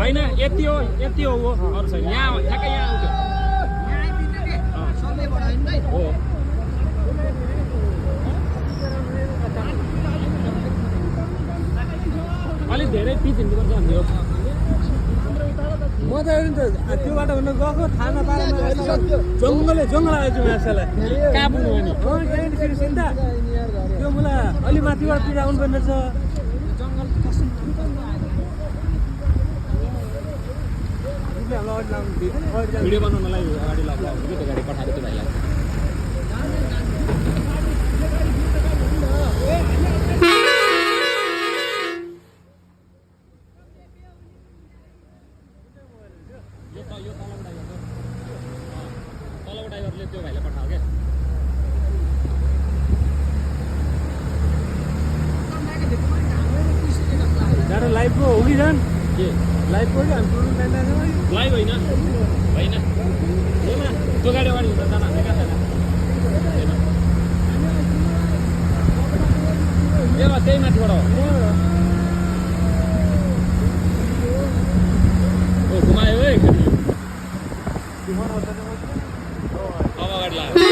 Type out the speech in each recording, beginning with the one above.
होइन यति हो वो अरू छैन यहाँ ठ्याक्कै यहाँ आउँथ्यो हो अलिक धेरै पिच हिँड्नुपर्छ भन्ने हो म त त्यो बाटो हुन गएको थाहा नपाएर जङ्गल आएछु माछालाई कहाँ पुग्नु भने फेरि चिन्ता त्यो मलाई अलि माथिबाट तिर आउनु पर्ने छ भिडियो बनाउनलाई अगाडि लाग्छ त्यो गाडी पठाएको त्यो भाइलाई तलको ड्राइभरले त्यो भाइलाई पठायो क्या गाडो लाइभको हो कि झन् के लाइभको लाइभ होइन त्यो गाडी अगाडि हुन्छ जान त्यही माथिबाट हो घुमायो है अब अगाडि लाग्यो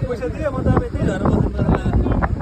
पैसा दिएँ म त अब यति झरेर बस्नु पर्ला